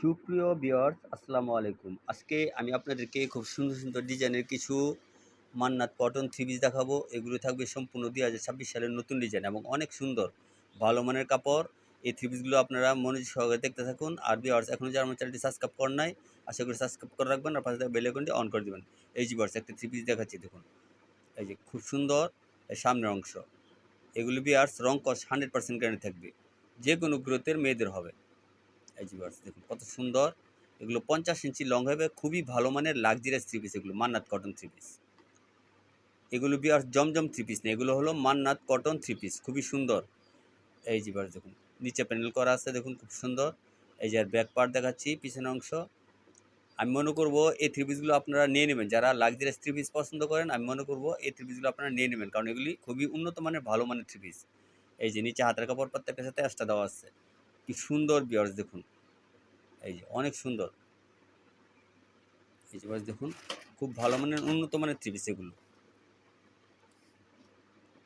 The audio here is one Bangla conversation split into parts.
সুপ্রিয় ভিউয়ার্স আসসালামু আলাইকুম। আজকে আমি আপনাদেরকে খুব সুন্দর সুন্দর ডিজাইনের কিছু মান্নাত কটন থ্রি পিস দেখাবো। এগুলো থাকবে সম্পূর্ণ 2026 সালের নতুন ডিজাইন এবং অনেক সুন্দর ভালো মানের কাপড়। এই থ্রি পিসগুলো আপনারা মনোযোগ সহকারে দেখতে থাকুন। আর ভিউয়ার্স এখনও যারা আমার চ্যানেলটি সাবস্ক্রাইব করেন নাই, আশা করি সাবস্ক্রাইব করে রাখবেন আর পাশে থাকা বেল আইকনটি অন করে দেবেন। এই যে ভিউয়ার্স একটা থ্রি পিস দেখাচ্ছি দেখুন। এই যে খুব সুন্দর এই সামনের অংশ। এগুলো ভিউয়ার্স রং কস 100% গ্যারান্টি থাকবে। যে কোনো গ্রোথের মেয়েদের হবে। এই যে ভিউয়ার্স দেখুন কত সুন্দর। এগুলো 50 ইঞ্চি লং হবে, খুবই ভালো মানের লাক্সারিয়াস থ্রি পিস। এগুলো মান্নাত কটন থ্রি পিস। এগুলো ভিউয়ার্স জমজম থ্রি পিস না, এগুলো হলো মান্নাত কটন থ্রি পিস, খুবই সুন্দর। এই যে ভিউয়ার্স দেখুন নিচে প্যানেল করা আছে দেখুন খুব সুন্দর। এই যে আর ব্যাক পার্ট দেখাচ্ছি পিছনের অংশ। আমি মনে করব এই থ্রি পিসগুলো আপনারা নিয়ে নেবেন, যারা লাক্সারিয়াস থ্রি পিস পছন্দ করেন আমি মনে করব এই থ্রি পিসগুলো আপনারা নিয়ে নেবেন, কারণ এগুলি খুবই উন্নত মানের ভালো মানের থ্রি পিস। এই যে নিচে হাতের কাপড় প্রত্যেকটার সাথে অ্যাশটা দেওয়া আছে, কি সুন্দর ভিউয়ার্স দেখুন। এই যে অনেক সুন্দর। এই যে ভিউয়ার্স দেখুন খুব ভালো মানের উন্নত মানের থ্রি পিস এগুলো।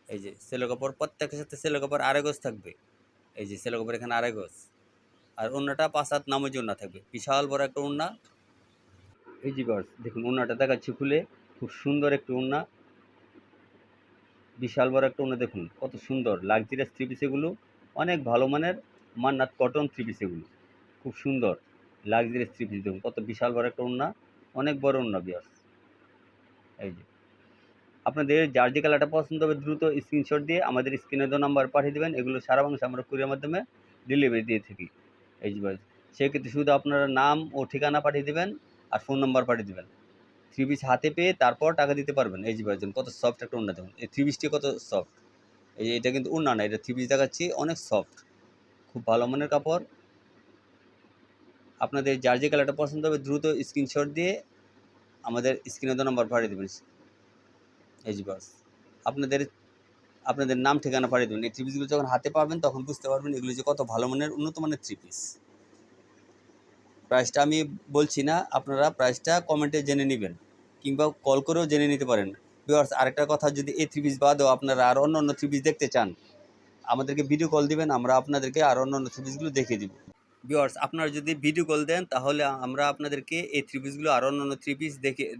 এই যে সেলো কাপড় প্রত্যেকের সাথে সেলো কাপড় আড়াই গজ থাকবে। এই যে সেলো কাপড় এখানে আড়াই গজ। আর ওড়নাটা 5 হাত নামের ওড়না থাকবে, বিশাল বড় একটা ওড়না। এই যে ভিউয়ার্স দেখুন ওড়নাটা দেখাচ্ছি খুলে, খুব সুন্দর একটা ওড়না, বিশাল বড় একটা ওড়না। দেখুন কত সুন্দর লাক্সারিয়াস থ্রি পিস এগুলো, অনেক ভালো মানের মান্নাত কটন থ্রি পিস এগুলো, খুব সুন্দর লাক্সারিয়াস থ্রি পিস। দেখুন কত বিশাল বড় একটা ওড়না, অনেক বড় ওড়না ভিউয়ার্স। এই যে আপনাদের যার যে কালারটা পছন্দ হবে দ্রুত স্ক্রিনশট দিয়ে আমাদের স্ক্রিনে দেওয়া নাম্বার পাঠিয়ে দেবেন। এগুলো সারা বাংলাদেশে আমরা কুরিয়ার মাধ্যমে ডেলিভারি দিয়ে থাকি। এই যে ভাই সেক্ষেত্রে শুধু আপনারা নাম ও ঠিকানা পাঠিয়ে দেবেন আর ফোন নাম্বার পাঠিয়ে দেবেন। থ্রি পিস হাতে পেয়ে তারপর টাকা দিতে পারবেন। এই যে ভাইজন কত সফট একটা ওড়না দেখুন, এই থ্রি পিসটি কত সফট। এই যে এটা কিন্তু ওড়না না, এটা থ্রি পিস দেখাচ্ছি, অনেক সফট, খুব ভালো মানের কাপড়। আপনাদের যার যে কালারটা পছন্দ হবে দ্রুত স্ক্রিনশট দিয়ে আমাদের স্ক্রিনে দেওয়া নাম্বার পাঠিয়ে দেবেন। এই যে বাস আপনাদের আপনাদের নাম ঠিকানা পাঠিয়ে দেবেন। এই থ্রি পিসগুলো যখন হাতে পাবেন তখন বুঝতে পারবেন এগুলো যে কত ভালো মানের উন্নত মানের থ্রি পিস। প্রাইসটা আমি বলছি না, আপনারা প্রাইসটা কমেন্টে জেনে নেবেন কিংবা কল করেও জেনে নিতে পারেন। ভিউয়ার্স আরেকটা কথা, যদি এই থ্রি পিস বাদেও আপনারা আর অন্য অন্য থ্রি পিস দেখতে চান আমাদেরকে ভিডিও কল দিবেন, আমরা আপনাদেরকে আর অন্য অন্য থ্রি পিসগুলো দেখিয়ে দিব। ভিউয়ার্স আপনারা যদি ভিডিও কল দেন তাহলে আমরা আপনাদেরকে এই থ্রি পিসগুলো আর অন্য অন্য থ্রি পিস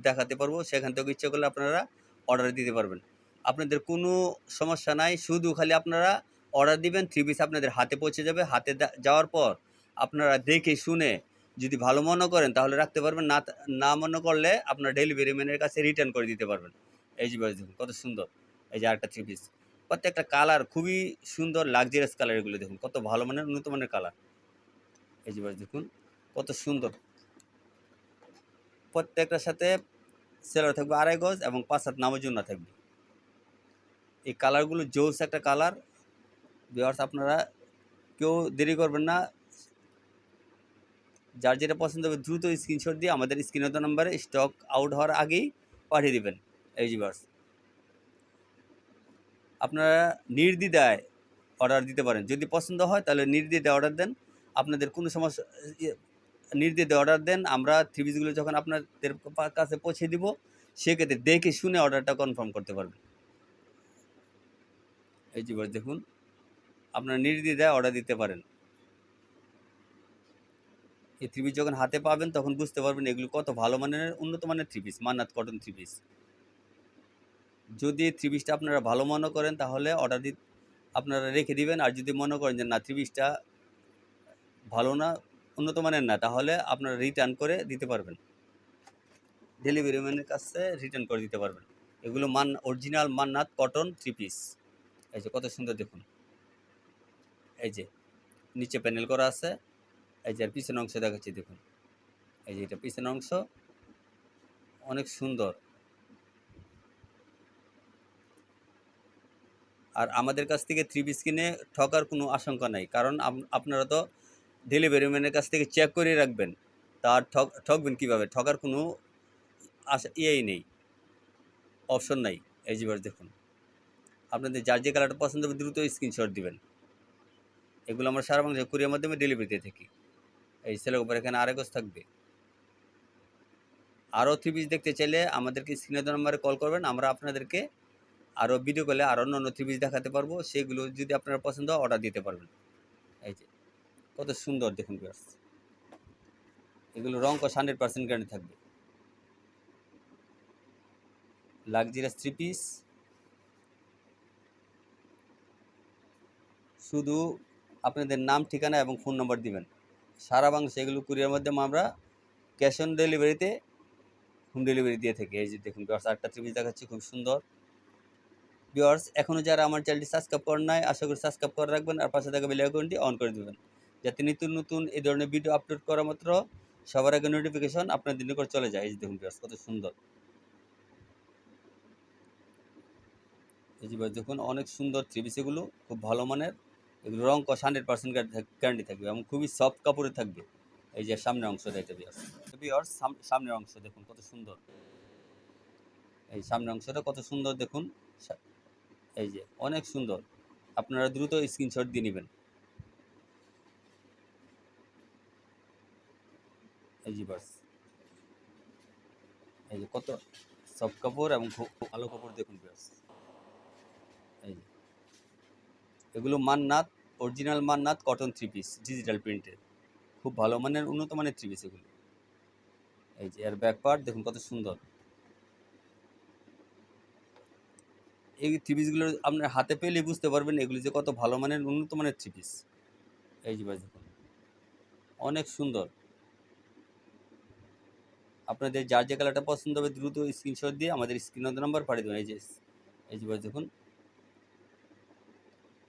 দেখাতে পারবো। সেখান থেকে ইচ্ছা করলে আপনারা অর্ডার দিতে পারবেন। আপনাদের কোনো সমস্যা নাই, শুধু খালি আপনারা অর্ডার দিবেন, থ্রি পিস আপনাদের হাতে পৌঁছে যাবে। হাতে যাওয়ার পর আপনারা দেখে শুনে যদি ভালো মনে করেন তাহলে রাখতে পারবেন, না না মনে করলে আপনার ডেলিভারি ম্যানের কাছে রিটার্ন করে দিতে পারবেন। এই যে দেখুন কত সুন্দর। এই যে আরেকটা থ্রি পিস, প্রত্যেকটা কালার খুবই সুন্দর লাক্সারিয়াস কালার। এগুলো দেখুন কত ভালো মানের উন্নত মানের কালার। এই যে দেখুন কত সুন্দর। প্রত্যেকটার সাথে সেলার থাকবে আড়াই গজ এবং 5 হাত নামার জন্য থাকবে। এই কালারগুলো জোস একটা কালার। ভিউয়ার্স আপনারা কেউ দেরি করবেন না, যার যেটা পছন্দ হবে দ্রুত স্ক্রিনশট দিয়ে আমাদের স্ক্রিনে দেওয়া নাম্বারে স্টক আউট হওয়ার আগেই পাঠিয়ে দেবেন। এই যে ভিউয়ার্স আপনারা নির্দ্বিধায় অর্ডার দিতে পারেন, যদি পছন্দ হয় তাহলে নির্দ্বিধায় অর্ডার দেন। আপনাদের কোনো সমস্যা নির্দ্বিধায় অর্ডার দেন, আমরা থ্রি পিসগুলো যখন আপনাদের কাছে পৌঁছে দিব সেক্ষেত্রে দেখে শুনে অর্ডারটা কনফার্ম করতে পারবেন। এই যে দেখুন আপনারা নির্দ্বিধায় অর্ডার দিতে পারেন। এই থ্রি পিস যখন হাতে পাবেন তখন বুঝতে পারবেন এগুলো কত ভালো মানের উন্নত মানের থ্রি পিস, মান্নাত কটন থ্রি পিস। যদি থ্রি পিসটা আপনারা ভালো মনে করেন তাহলে অর্ডার আপনারা রেখে দিবেন, আর যদি মনে করেন যে না থ্রি পিসটা ভালো না, উন্নত মানের না, তাহলে আপনারা রিটার্ন করে দিতে পারবেন, ডেলিভারি ম্যানের কাছে রিটার্ন করে দিতে পারবেন। এগুলো অরিজিনাল মান্নাত কটন থ্রি পিস। এই যে কত সুন্দর দেখুন। এই যে নিচে প্যানেল করা আছে। এই যে আর পিছনের অংশ দেখাচ্ছি দেখুন। এই যে এটা পিছনের অংশ, অনেক সুন্দর। আর আমাদের কাছ থেকে থ্রি পিস কিনে ঠকার কোনো আশঙ্কা নাই, কারণ আপনারা তো ডেলিভারি ম্যানের কাছ থেকে চেক করে রাখবেন, তার ঠকবেন কীভাবে? ঠকার কোনো ইয়েই নেই, অপশন নাই। এই যে দেখুন আপনাদের যার যে কালারটা পছন্দ হবে দ্রুত স্ক্রিনশট দিবেন। এগুলো আমরা সারা বাংলাদেশে কুরিয়ার মাধ্যমে ডেলিভারি দিয়ে থাকি। এই সেলের উপর এখানে আরেক গজ থাকবে। আরও থ্রি পিস দেখতে চাইলে আমাদেরকে স্ক্রিনে দেওয়া নম্বরে কল করবেন, আমরা আপনাদেরকে আরও ভিডিও কলে আরও অন্য থ্রি পিস দেখাতে পারবো। সেগুলো যদি আপনার পছন্দ হয় অর্ডার দিতে পারবেন। এই যে কত সুন্দর দেখুন ভিউয়ার্স। এগুলো রং কস 100% গ্যারান্টি থাকবে। লাক্সারিয়াস 3 পিস, শুধু আপনাদের নাম, ঠিকানা এবং ফোন নম্বর দিবেন। সারা বাংলাদেশে এগুলো কুরিয়ার মাধ্যমে আমরা ক্যাশ অন ডেলিভারিতে হোম ডেলিভারি দিয়ে থাকি। এই যে দেখুন ভিউয়ার্স, আরেকটা 3 পিস দেখাচ্ছি, খুব সুন্দর। ভিউয়ার্স, এখনও যারা আমার চ্যানেলটি সাবস্ক্রাইব করেন নাই, আশা করি সাবস্ক্রাইব করে রাখবেন আর পাশে থাকা বেল আইকনটি অন করে দেবেন, যাতে নিত্য নতুন এই ধরনের ভিডিও আপলোড করা মাত্র সবার আগে নোটিফিকেশন আপনাদের নিকট চলে যায়। এই যে দেখুন ভিউয়ার্স, কত সুন্দর। এই যে দেখুন, অনেক সুন্দর 3 পিস, এগুলো খুব ভালো মানের। এগুলো রং কস 100% গ্যারান্টি থাকবে এবং খুবই সফট কাপড়ে থাকবে। এই যে সামনের অংশটা, এটা ভিউয়ার্স সামনের অংশ দেখুন কত সুন্দর। এই সামনের অংশটা কত সুন্দর দেখুন। এই যে অনেক সুন্দর, আপনারা দ্রুত স্ক্রিনশট দিয়ে নেবেন। এই যে বাস, এই যে কত সফট কাপড় এবং খুব ভালো কাপড় দেখুন ভিউয়ার্স। এই যে এগুলো মান্নাত, অরিজিনাল মান্নাত কটন 3 পিস, ডিজিটাল প্রিন্টের, খুব ভালো মানের, উন্নত মানের 3 পিস এগুলো। এই যে এর ব্যাক পার্ট দেখুন কত সুন্দর। এই 3 পিসগুলো আপনার হাতে পেলে বুঝতে পারবেন এগুলি যে কত ভালো মানের, উন্নত মানের 3 পিস। এই যে ভাই দেখুন, অনেক সুন্দর। আপনাদের যার যে কালারটা পছন্দ হবে দ্রুত স্ক্রিনশট দিয়ে আমাদের স্ক্রিনের নাম্বার পাঠিয়ে দেবেন। এই যে ভাই দেখুন,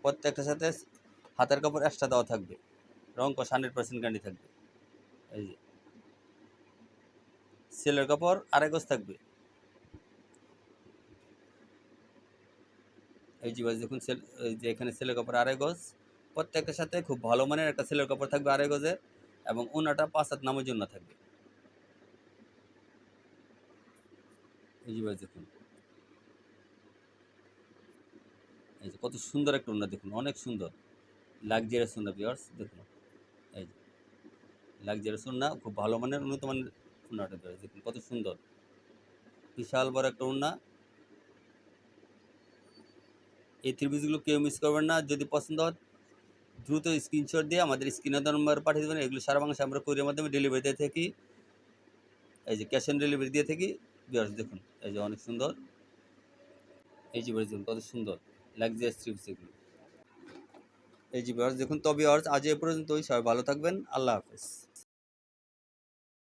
প্রত্যেকটার সাথে হাতের কাপড় এক্সট্রা দেওয়া থাকবে, রং কস 100% গ্যারান্টি থাকবে। এই যে সেলের কাপড় আড়াই গজ থাকবে। এই যে ভাই দেখুন, এই যে এখানে সেলের কাপড় আড়াই গজ, প্রত্যেকটার সাথে খুব ভালো মানের একটা সেলের কাপড় থাকবে আড়াই গজের, এবং ওনাটা 5 হাত নামের জন্য থাকবে। এই যে ভাই দেখুন, এই যে কত সুন্দর একটা ওড়না দেখুন, অনেক সুন্দর লাক্সারিয়াস ওড়না ভিউয়ার্স দেখুন। এই যে লাক্সারিয়াস ওড়না, খুব ভালো মানের, উন্নত মানের ওড়নাটা দেখুন কত সুন্দর, বিশাল বড় একটা ওড়না। এই 3 পিসগুলো কেউ মিস করবেন না। যদি পছন্দ হয় দ্রুত স্ক্রিনশট দিয়ে আমাদের স্ক্রিনের নাম্বার পাঠিয়ে দেবেন। এগুলো সারা বাংলাদেশে আমরা কুরিয়ার মাধ্যমে ডেলিভারি দিয়ে থাকি। এই যে ক্যাশ অন ডেলিভারি দিয়ে থাকি ভিউয়ার্স দেখুন। এই যে অনেক সুন্দর, এই যে দেখুন কত সুন্দর লাক্সারিয়াস 3 পিস এগুলো। এই যে ভিউয়ার্স দেখুন। তো ভিউয়ার্স, আজ এ পর্যন্তই, সবাই ভালো থাকবেন, আল্লাহ হাফেজ।